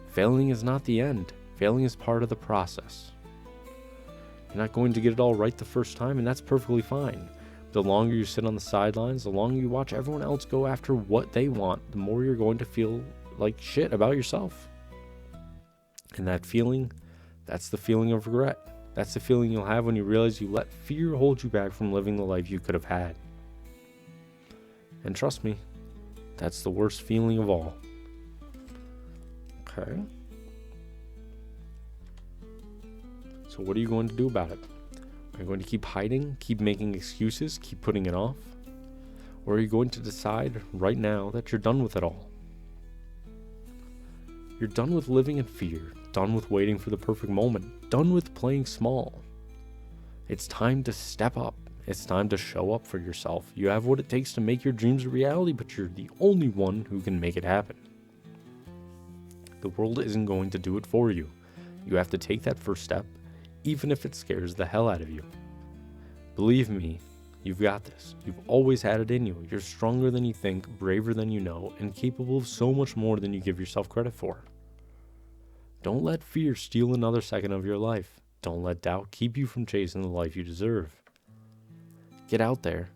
failing is not the end. Failing is part of the process. You're not going to get it all right the first time, and that's perfectly fine. The longer you sit on the sidelines, the longer you watch everyone else go after what they want, the more you're going to feel like shit about yourself. And that feeling, that's the feeling of regret. That's the feeling you'll have when you realize you let fear hold you back from living the life you could have had. And trust me, that's the worst feeling of all. Okay. So what are you going to do about it? Are you going to keep hiding, keep making excuses, keep putting it off? Or are you going to decide right now that you're done with it all? You're done with living in fear, done with waiting for the perfect moment, done with playing small. It's time to step up. It's time to show up for yourself. You have what it takes to make your dreams a reality, but you're the only one who can make it happen. The world isn't going to do it for you. You have to take that first step, even if it scares the hell out of you. Believe me, you've got this. You've always had it in you. You're stronger than you think, braver than you know, and capable of so much more than you give yourself credit for. Don't let fear steal another second of your life. Don't let doubt keep you from chasing the life you deserve. Get out there,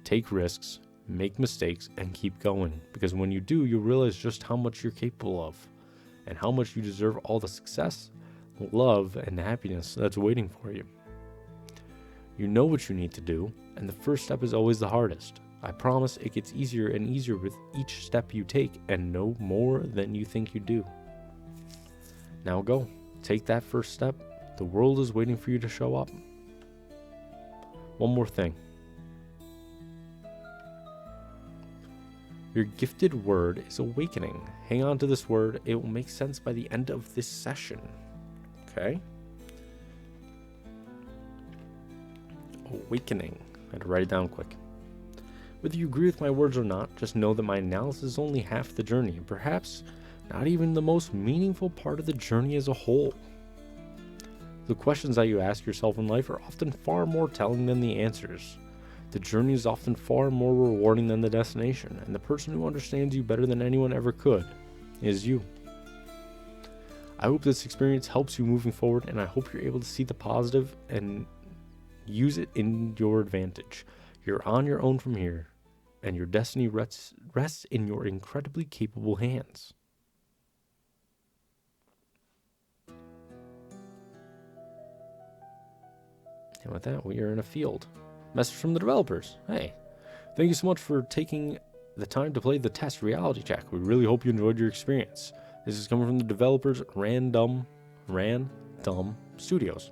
take risks, make mistakes, and keep going, because when you do, you'll realize just how much you're capable of, and how much you deserve all the success, love, and happiness that's waiting for you. You know what you need to do, and the first step is always the hardest. I promise it gets easier and easier with each step you take, and no more than you think you do. Now go, take that first step. The world is waiting for you to show up. One more thing. Your gifted word is awakening. Hang on to this word. It will make sense by the end of this session. Okay? Awakening. I had to write it down quick. Whether you agree with my words or not, just know that my analysis is only half the journey, and perhaps not even the most meaningful part of the journey as a whole. The questions that you ask yourself in life are often far more telling than the answers. The journey is often far more rewarding than the destination, and the person who understands you better than anyone ever could is you. I hope this experience helps you moving forward, and I hope you're able to see the positive and use it in your advantage. You're on your own from here, and your destiny rests in your incredibly capable hands. And with that, we are in a field. Message from the developers. Hey, thank you so much for taking the time to play the test reality check. We really hope you enjoyed your experience. This is coming from the developers Random Studios.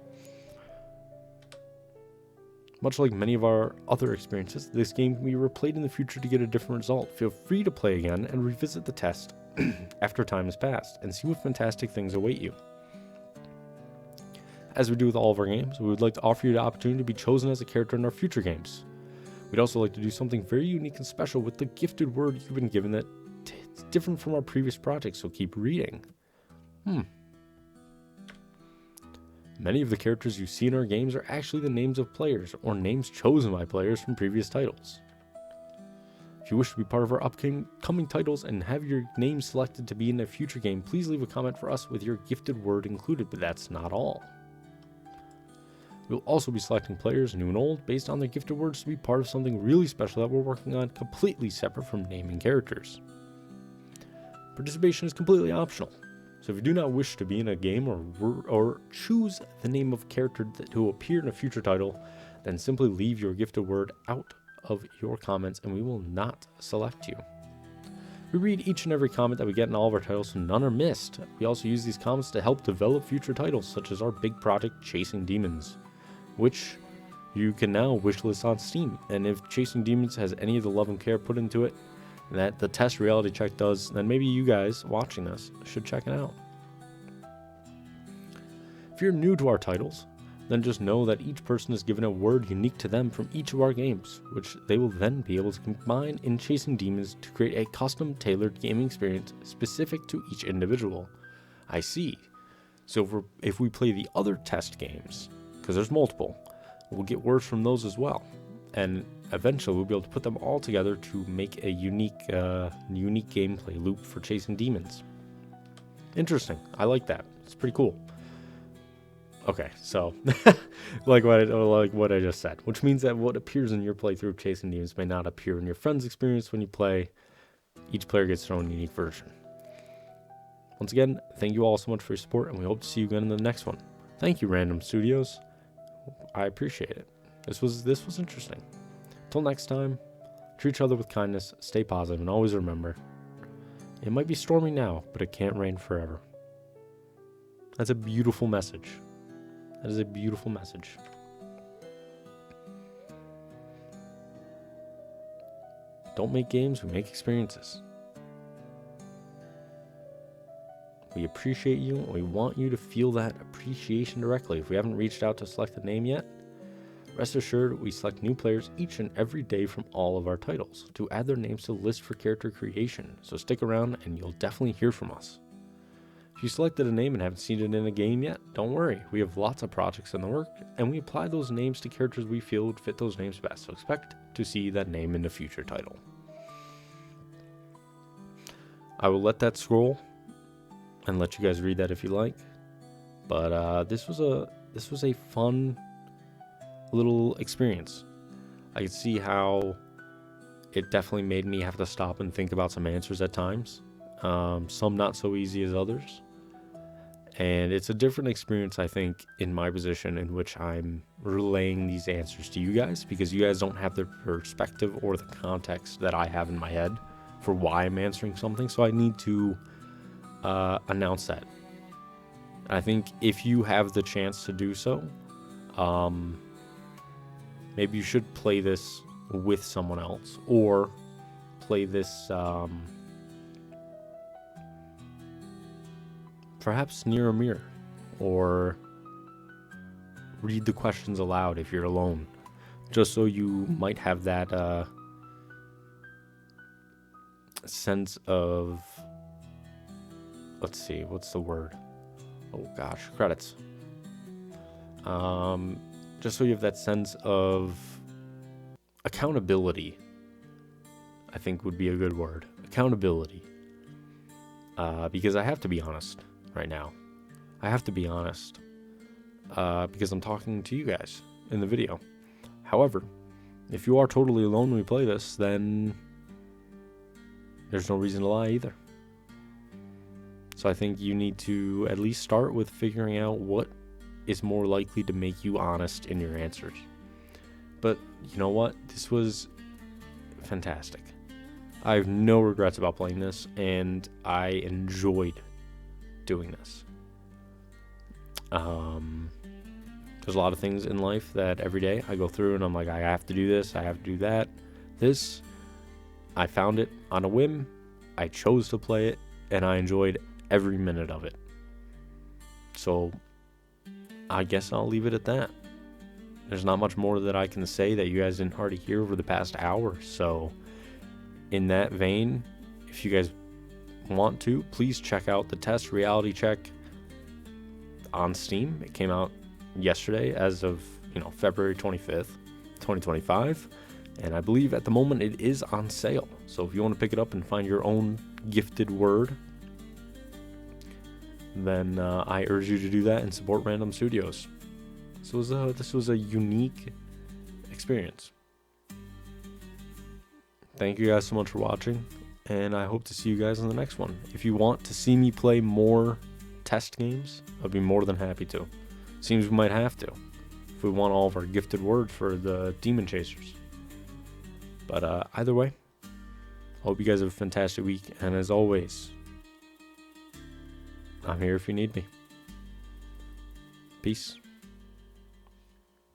Much like many of our other experiences, this game can be replayed in the future to get a different result. Feel free to play again and revisit the test after time has passed and see what fantastic things await you. As we do with all of our games, we would like to offer you the opportunity to be chosen as a character in our future games. We'd also like to do something very unique and special with the gifted word you've been given that's different from our previous projects, so keep reading. Many of the characters you see in our games are actually the names of players, or names chosen by players from previous titles. If you wish to be part of our upcoming titles and have your name selected to be in a future game, please leave a comment for us with your gifted word included, but that's not all. We'll also be selecting players, new and old, based on their gifted words to be part of something really special that we're working on completely separate from naming characters. Participation is completely optional, so if you do not wish to be in a game or choose the name of a character to appear in a future title, then simply leave your gifted word out of your comments and we will not select you. We read each and every comment that we get in all of our titles so none are missed. We also use these comments to help develop future titles such as our big project Chasing Demons, which you can now wishlist on Steam. And if Chasing Demons has any of the love and care put into it that the test reality check does, then maybe you guys watching this should check it out. If you're new to our titles, then just know that each person is given a word unique to them from each of our games, which they will then be able to combine in Chasing Demons to create a custom-tailored gaming experience specific to each individual. I see. So if we play the other test games, because there's multiple, we'll get words from those as well, and eventually we'll be able to put them all together to make a unique gameplay loop for Chasing Demons. Interesting. I like that. It's pretty cool. Okay, so like what I just said, which means that what appears in your playthrough of Chasing Demons may not appear in your friend's experience when you play. Each player gets their own unique version. Once again, thank you all so much for your support, and we hope to see you again in the next one. Thank you, Random Studios. I appreciate it. This was interesting. Until next time, treat each other with kindness, stay positive, and always remember, it might be stormy now, but it can't rain forever. That's a beautiful message. That is a beautiful message. Don't make games, we make experiences. We appreciate you, and we want you to feel that appreciation directly. If we haven't reached out to select a name yet, rest assured we select new players each and every day from all of our titles to add their names to the list for character creation, so stick around and you'll definitely hear from us. If you selected a name and haven't seen it in a game yet, don't worry, we have lots of projects in the work, and we apply those names to characters we feel would fit those names best, so expect to see that name in a future title. I will let that scroll and let you guys read that if you like, but this was a fun little experience. I could see how it definitely made me have to stop and think about some answers at times, some not so easy as others. And it's a different experience, I think, in my position in which I'm relaying these answers to you guys, because you guys don't have the perspective or the context that I have in my head for why I'm answering something. So I need to announce that. I think if you have the chance to do so, maybe you should play this with someone else, or play this perhaps near a mirror, or read the questions aloud if you're alone, just so you might have that sense of, let's see, what's the word? Oh gosh, credits. Just so you have that sense of accountability, I think would be a good word. Accountability. Because I have to be honest right now. I have to be honest. Because I'm talking to you guys in the video. However, if you are totally alone when we play this, then there's no reason to lie either. So I think you need to at least start with figuring out what is more likely to make you honest in your answers. But you know what? This was fantastic. I have no regrets about playing this, and I enjoyed doing this. There's a lot of things in life that every day I go through and I'm like, I have to do this, I have to do that. This, I found it on a whim, I chose to play it, and I enjoyed every minute of it. So I guess I'll leave it at that. There's not much more that I can say that you guys didn't already hear over the past hour. So in that vein, if you guys want to, please check out the test reality check on Steam. It came out yesterday as of, February 25th, 2025. And I believe at the moment it is on sale. So if you want to pick it up and find your own gifted word, then I urge you to do that and support Random Studios. This was a unique experience. Thank you guys so much for watching, and I hope to see you guys in the next one. If you want to see me play more test games, I'd be more than happy to. Seems we might have to, if we want all of our gifted words for the Demon Chasers. But either way, I hope you guys have a fantastic week, and as always, I'm here if you need me. Peace.